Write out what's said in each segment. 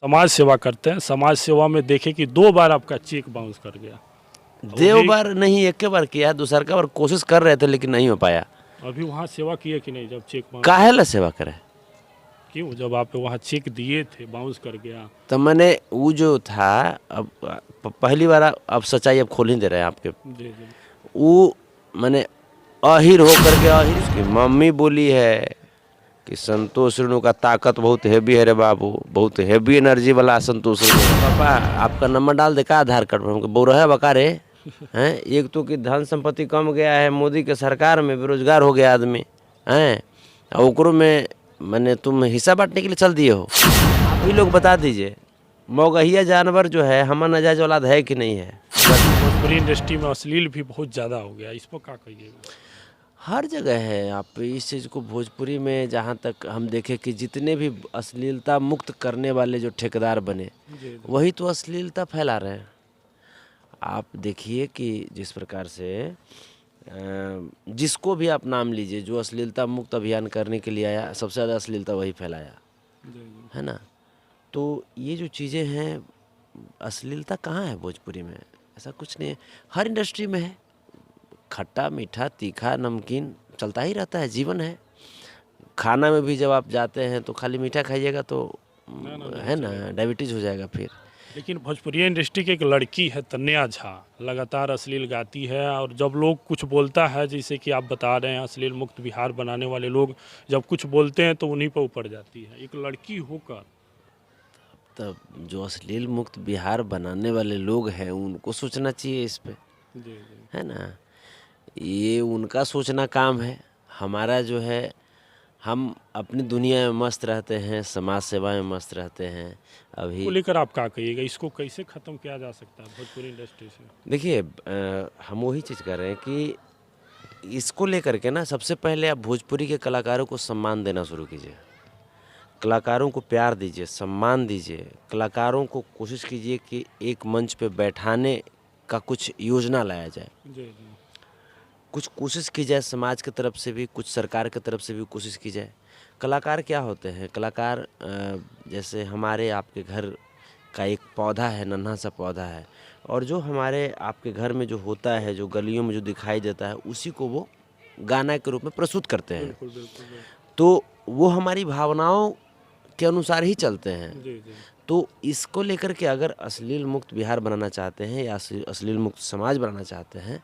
समाज सेवा करते हैं, समाज सेवा में देखे कि 2 बार आपका चेक बाउंस कर गया। देव बार नहीं, एक के बार किया, दूसरा का बार कोशिश कर रहे थे लेकिन नहीं हो पाया। अभी वहाँ सेवा किए कि नहीं जब चेक बाउंस? काहे ला सेवा करे? क्यों, जब आप वहाँ चेक दिए थे बाउंस कर गया। तो मैंने वो जो था, अब पहली बार अब सच्चाई अब खोल ही दे रहे हैं आपके। जी जी। वो मैंने अहिर होकर के, अहिर उसकी मम्मी बोली है कि संतोष रेणु का ताकत बहुत हैवी है रे बाबू, बहुत हैवी एनर्जी वाला संतोष रेणु। पापा आपका नंबर डाल दे का आधार कार्ड पर? हमको बोल रहा है बका रे हैं। एक तो कि धन संपत्ति कम गया है मोदी के सरकार में, बेरोजगार हो गया आदमी हैं, ओकरो में मैंने तुम हिस्सा बांटने के लिए चल दिए हो। आप ही लोग बता दीजिए, मौगहिया जानवर जो है हमारा नजायज औलाद है कि नहीं है? भोजपुरी इंडस्ट्री में अश्लील भी बहुत ज़्यादा हो गया, इस पर क्या कहिएगा? हर जगह है। आप इस चीज़ को भोजपुरी में जहाँ तक हम देखें कि जितने भी अश्लीलता मुक्त करने वाले जो ठेकेदार बने, जी वही तो अश्लीलता फैला रहे हैं। आप देखिए कि जिस प्रकार से जिसको भी आप नाम लीजिए, जो अश्लीलता मुक्त अभियान करने के लिए आया, सबसे ज़्यादा अश्लीलता वही फैलाया, जी जी। है ना। तो ये जो चीज़ें हैं, अश्लीलता कहाँ है भोजपुरी में? ऐसा कुछ नहीं है, हर इंडस्ट्री में है। खट्टा मीठा तीखा नमकीन चलता ही रहता है, जीवन है। खाना में भी जब आप जाते हैं तो खाली मीठा खाइएगा तो है ना, डायबिटीज़ हो जाएगा फिर। लेकिन भोजपुरी इंडस्ट्री की एक लड़की है तन्या झा, लगातार अश्लील गाती है, और जब लोग कुछ बोलता है, जैसे कि आप बता रहे हैं अश्लील मुक्त बिहार बनाने वाले लोग जब कुछ बोलते हैं तो उन्हीं पर ऊपर जाती है, एक लड़की होकर। तब जो अश्लील मुक्त बिहार बनाने वाले लोग हैं उनको सोचना चाहिए इस पे, जी जी। है ना। ये उनका सोचना काम है। हमारा जो है, हम अपनी दुनिया में मस्त रहते हैं, समाज सेवा में मस्त रहते हैं। को अभी लेकर आप क्या कहिएगा, इसको कैसे ख़त्म किया जा सकता है भोजपुरी इंडस्ट्री से? देखिए, हम वही चीज़ कर रहे हैं कि इसको लेकर के ना, सबसे पहले आप भोजपुरी के कलाकारों को सम्मान देना शुरू कीजिए। कलाकारों को प्यार दीजिए, सम्मान दीजिए। कलाकारों को कोशिश कीजिए कि एक मंच पे बैठाने का कुछ योजना लाया जाए। जी जी। कुछ कोशिश की जाए समाज की तरफ से भी, कुछ सरकार की तरफ से भी कोशिश की जाए। कलाकार क्या होते हैं? कलाकार जैसे हमारे आपके घर का एक पौधा है, नन्हा सा पौधा है, और जो हमारे आपके घर में जो होता है, जो गलियों में जो दिखाई देता है, उसी को वो गाना के रूप में प्रस्तुत करते हैं। बिल्कुल बिल्कुल बिल्कुल। तो वो हमारी भावनाओं के अनुसार ही चलते हैं। जी जी। तो इसको लेकर के अगर अश्लील मुक्त बिहार बनाना चाहते हैं या अश्लील मुक्त समाज बनाना चाहते हैं,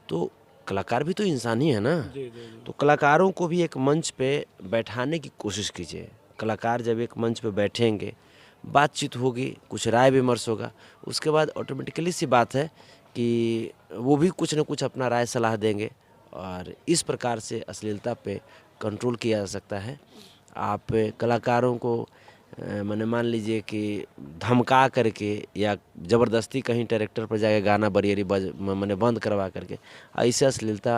तो कलाकार भी तो इंसान ही है ना। जी जी जी। तो कलाकारों को भी एक मंच पे बैठाने की कोशिश कीजिए। कलाकार जब एक मंच पे बैठेंगे, बातचीत होगी, कुछ राय विमर्श होगा, उसके बाद ऑटोमेटिकली सी बात है कि वो भी कुछ न कुछ अपना राय सलाह देंगे, और इस प्रकार से अश्लीलता पे कंट्रोल किया जा सकता है। आप कलाकारों को मैंने मान लीजिए कि धमका करके या ज़बरदस्ती कहीं ट्रैक्टर पर जाके गाना बरियरी मैंने बंद करवा करके, ऐसे अश्लीलता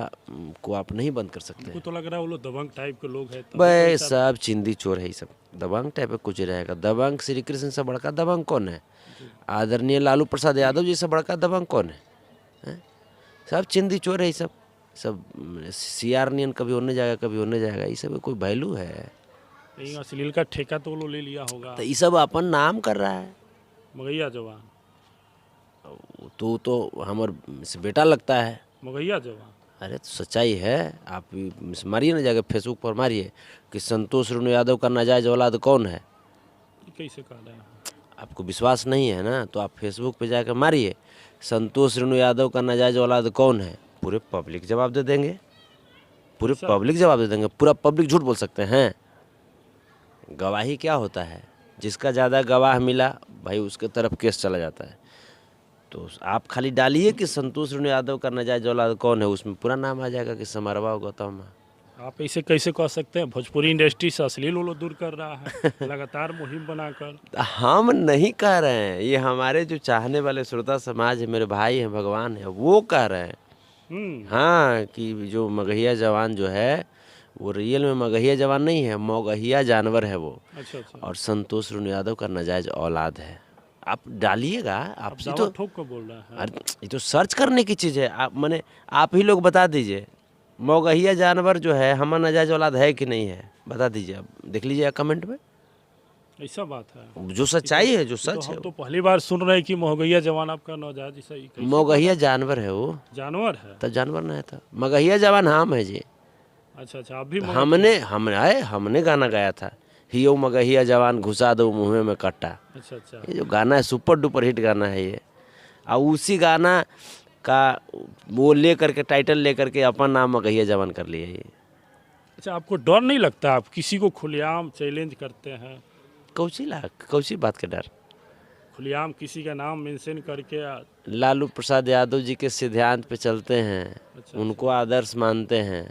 को आप नहीं बंद कर सकते मुझको हैं। तो लग रहा है वो लोग दबंग टाइप के लोग हैं, तभी तो भाई ऐसा। सब चिंदी चोर है, ये सब दबंग टाइप का कुछ रहेगा। दबंग श्री कृष्ण से बड़का दबंग कौन है? आदरणीय लालू प्रसाद यादव जी से बड़का दबंग कौन है? हैं? सब चिंदी चोर है, ये सब सब सीआर नियन कभी होने जाएगा, कभी होने जाएगा। ये सब कोई वैल्यू है? कहीं अश्लील का ठेका तो वो लोग ले लिया होगा। तो ये सब अपन नाम कर रहा है। मगैया जवान। तो हमार से बेटा लगता है। मगैया जवान। अरे तो सच्चाई है। आप मारिए ना, जाकर फेसबुक पर मारिए कि संतोष रेणु यादव का नाजायज औलाद कौन है। ये कैसे कह रहे हैं? आपको विश्वास नहीं है ना, तो आप फेसबुक पे जाकर मारिए संतोष रेणु यादव का नाजायज औलाद कौन है। पूरे पब्लिक जवाब दे देंगे, पूरे पब्लिक जवाब दे देंगे। पूरा पब्लिक झूठ बोल सकते हैं। गवाही क्या होता है? जिसका ज़्यादा गवाह मिला भाई, उसके तरफ केस चला जाता है। तो आप खाली डालिए कि संतोष रेणु यादव का नाजायज औलाद कौन है, उसमें पूरा नाम आ जाएगा कि समरवा गौतम। आप ऐसे कैसे कह सकते हैं? भोजपुरी इंडस्ट्री से अश्लील वो लोग दूर कर रहा है लगातार मुहिम बनाकर। हम नहीं कह रहे हैं, ये हमारे जो चाहने वाले श्रोता समाज है, मेरे भाई हैं, भगवान है, वो कह रहे हैं। हाँ, कि जो मगहिया जवान जो है वो रियल में मगहिया जवान नहीं है, मौगहिया जानवर है वो। अच्छा अच्छा। और संतोष रेणु यादव का नाजायज औलाद है। आप डालिएगा, आप ये दावा तो ठोक कर बोल रहा है। अरे ये तो सर्च करने की चीज़ है। आप ही लोग बता दीजिए, मौगहिया जानवर जो है हमारा नाजायज औलाद है कि नहीं है? बता दीजिए, आप देख लीजिए कमेंट में। ऐसा बात है। जो सच्चाई है, जो तो सच है। हम तो पहली बार सुन रहे हैं कि मोहगैया जवान आपका नौजायज ऐसा ही कैसे मगहिया जानवर है वो, जानवर है। तो जानवर नहीं था। मगहिया जवान हम है जी। अच्छा अच्छा, आप भी मगही हमने गाना गाया था, हियो मगहिया जवान घुसा दो मुँह में कट्टा। अच्छा अच्छा ये जो गाना है सुपर डुपर हिट गाना है ये। और उसी गाना का वो ले करके टाइटल ले करके अपन नाम मगहिया जवान कर लिया ये। अच्छा, आपको डर नहीं लगता? आप किसी को खुलेआम चैलेंज करते हैं, कौची बात के डर? खुलेआम किसी का नाम मेंशन करके लालू प्रसाद यादव जी के सिद्धांत पे चलते हैं, अच्छा उनको आदर्श मानते हैं।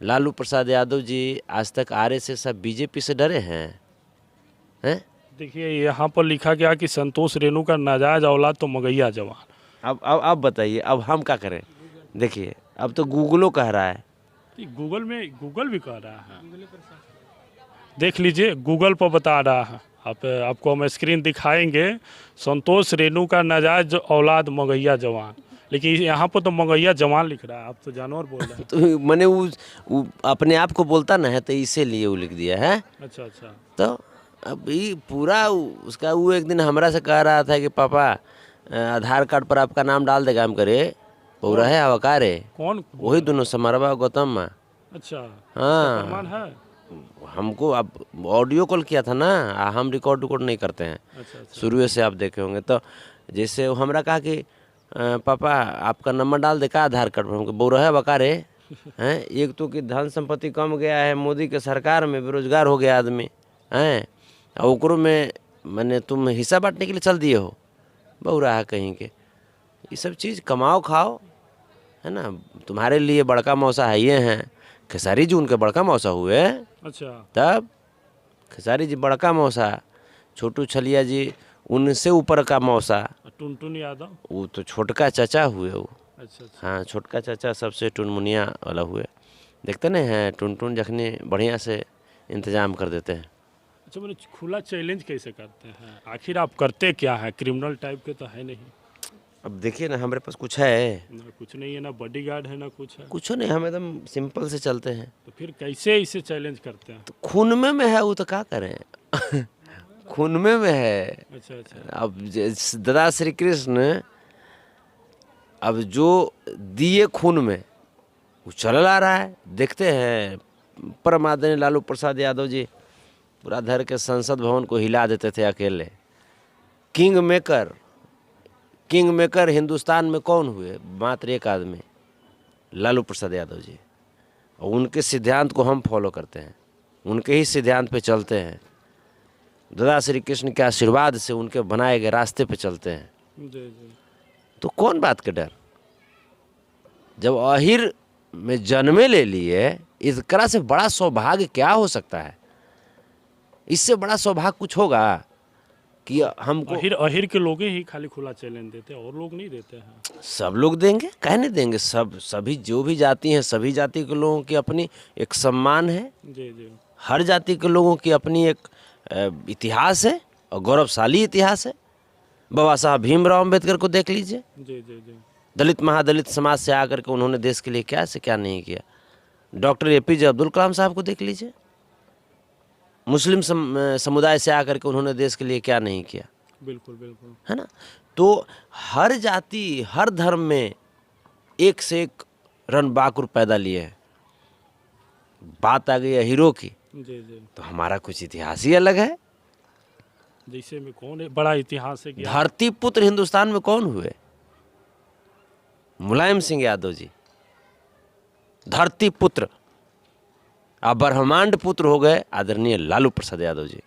लालू प्रसाद यादव जी आज तक आरएसएस सब बीजेपी से डरे हैं? देखिए यहाँ पर लिखा गया कि संतोष रेणु का नाजायज औलाद तो मगैया जवान। अब बताइए, अब हम क्या करें? देखिए अब तो गूगलो कह रहा है। गूगल भी कह रहा है, देख लीजिए गूगल पर बता रहा है। आपको हम स्क्रीन दिखाएंगे, संतोष रेणु का नाजायज औलाद मगैया जवान, लेकिन यहाँ पर तो मगैया जवान लिख रहा है, आप तो जानवर बोल रहे हैं। तो मैंने वो अपने आप को बोलता ना है, तो इसीलिए वो लिख दिया है। अच्छा अच्छा, तो अब ये पूरा उसका वो एक दिन हमरा से कह रहा था कि पापा आधार कार्ड पर आपका नाम डाल देगा, हम करे पूरा है अवकार है। कौन? वही दोनों समरवा गौतम माँ। अच्छा, हाँ, प्रमाण है। हमको अब ऑडियो कॉल किया था ना, हम रिकॉर्ड नहीं करते हैं। अच्छा अच्छा, शुरू से आप देखे होंगे। तो जैसे वो हमरा कहा कि पापा आपका नंबर डाल दे का आधार कार्ड पर, हमको बोल रहा है बकारे हैं। एक तो कि धन संपत्ति कम गया है मोदी के सरकार में, बेरोजगार हो गया आदमी हैं, और ओकरो में मैंने तुम हिस्सा बांटने के लिए चल दिए हो, बहु रहा कहीं के। ये सब चीज़ कमाओ खाओ, है ना। तुम्हारे लिए बड़का मौसा है ये हैं, खेसारी जी उनके बड़का मौसा हुए। अच्छा, तब खेसारी जी बड़का मौसा, छोटू छलिया जी उनसे ऊपर का मौसा, टुनटुन यादव वो तो छोटका चाचा हुए वो। अच्छा अच्छा, हाँ, छोटका चाचा सबसे टुनमुनिया वाला हुए। देखते नहीं हैं टुनटुन जखनी बढ़िया से इंतजाम कर देते हैं। अच्छा, मैंने खुला चैलेंज कैसे करते हैं? आखिर आप करते क्या है? क्रिमिनल टाइप के तो है नहीं अब देखिए ना, हमारे पास कुछ है ना, कुछ नहीं है ना, बॉडीगार्ड है ना कुछ है, कुछ नहीं, हम एकदम सिंपल से चलते हैं। तो फिर कैसे इसे चैलेंज करते हैं? तो खून में है वो, तो क्या करें खून में है। अच्छा अच्छा, अब दादा श्री कृष्ण अब जो दिए खून में वो चल आ रहा है। देखते हैं परम आदरणीय लालू प्रसाद यादव जी पूरा धर के संसद भवन को हिला देते थे अकेले। किंग मेकर हिंदुस्तान में कौन हुए? मात्र एक आदमी, लालू प्रसाद यादव जी। और उनके सिद्धांत को हम फॉलो करते हैं, उनके ही सिद्धांत पे चलते हैं। दादा श्री कृष्ण के आशीर्वाद से उनके बनाए गए रास्ते पे चलते हैं। जी जी, तो कौन बात के डर? जब अहिर में जन्मे ले लिए, इस तरह से बड़ा सौभाग्य क्या हो सकता है? इससे बड़ा सौभाग्य कुछ होगा कि हमको? अहिर के लोग ही खाली खुला चैलेंज देते हैं, और लोग नहीं देते हैं। सब लोग देंगे, काहे नहीं देंगे? सभी जो भी जाति हैं, सभी जाति के लोगों की अपनी एक सम्मान है। जी जी, हर जाति के लोगों की अपनी एक इतिहास है, और गौरवशाली इतिहास है। बाबा साहब भीमराव अम्बेडकर को देख लीजिए, जी जी जी, दलित महादलित समाज से आकर के उन्होंने देश के लिए क्या से क्या नहीं किया। डॉक्टर एपीजे अब्दुल कलाम साहब को देख लीजिए, मुस्लिम समुदाय से आकर के उन्होंने देश के लिए क्या नहीं किया। बिल्कुल बिल्कुल, है ना। तो हर जाति हर धर्म में एक से एक रणबांकुर पैदा लिए हैं। बात आ गई है हीरो की, जी जी, तो हमारा कुछ इतिहास ही अलग है। जैसे में कौन है बड़ा इतिहास है कि धरती पुत्र हिंदुस्तान में कौन हुए? मुलायम सिंह यादव जी धरती पुत्र। अब ब्रह्मांड पुत्र हो गए आदरणीय लालू प्रसाद यादव जी।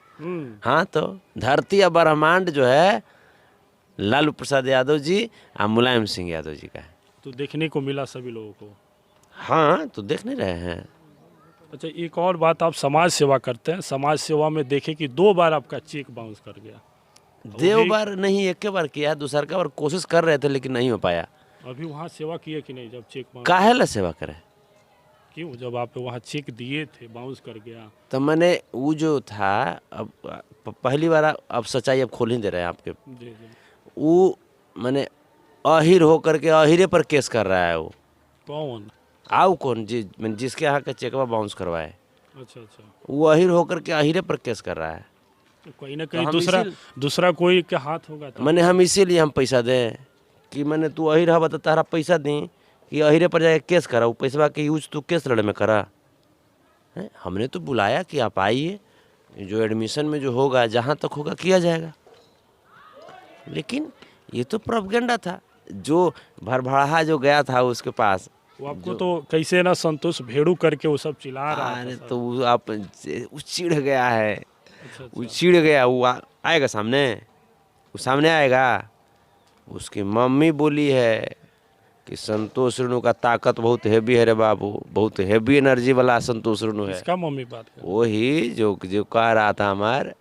हाँ, तो धरती और ब्रह्मांड जो है लालू प्रसाद यादव जी और मुलायम सिंह यादव जी का है। तो देखने को मिला सभी लोगों को। हाँ, तो देख नहीं रहे हैं। अच्छा, एक और बात, आप समाज सेवा करते हैं, समाज सेवा में देखे कि 2 बार आपका चेक बाउंस कर गया। देव बार नहीं, एक बार किया, दूसरा का बार कोशिश कर रहे थे लेकिन नहीं हो पाया। अभी वहाँ सेवा किए कि नहीं? जब चेक बाउंस, काहे ला सेवा करें? क्यों? जब आप वहाँ चेक दिए थे, बाउंस कर गया। तो मैंने वो जो था, अब पहली बार अब सच्चाई अब खोल ही दे रहे हैं आपके। जी जी, वो मैंने अहिर होकर के अहिरे पर केस कर रहा है वो। कौन? आओ कौन? जिसके यहाँ का चेकवा बाउंस करवाए, अच्छा अच्छा, वो अहिर होकर के अहिरे पर केस कर रहा है। तो कहीं ना तो कहीं हम दूसरा कोई के हाथ होगा तो मैंने हम इसीलिए हम पैसा दें कि मैंने तू अही रहा तो तारा पैसा दी कि अहिरे पर जाके केस करा, वो पैसा के यूज तू केस लड़े में करा है। हमने तो बुलाया कि आप आइए, जो एडमिशन में जो होगा जहाँ तक होगा किया जाएगा। लेकिन ये तो प्रोपगेंडा था, जो भरभराहा जो गया था उसके पास। वो आपको तो कैसे ना संतोष भेड़ू करके वो सब चिल्ला रहा था अरे सर। तो आप चिढ़ गया है, अच्छा वो अच्छा। चिढ़ गया, वो आएगा सामने, वो सामने आएगा। उसकी मम्मी बोली है कि संतोष रेणु का ताकत बहुत हैवी है रे बाबू, बहुत हैवी एनर्जी वाला संतोष रेणु है। इसका मम्मी बात कर। वही जो जो कह रहा था हमार,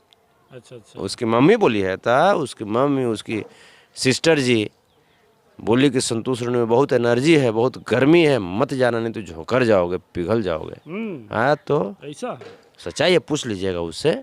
अच्छा अच्छा। उसकी मम्मी बोली है, था उसकी मम्मी, उसकी सिस्टर जी बोली कि संतोष रेणु में बहुत एनर्जी है, बहुत गर्मी है, मत जाना नहीं तो झोंकर जाओगे, पिघल जाओगे। हाँ तो ऐसा है। सच्चाई है, पूछ लीजिएगा उससे।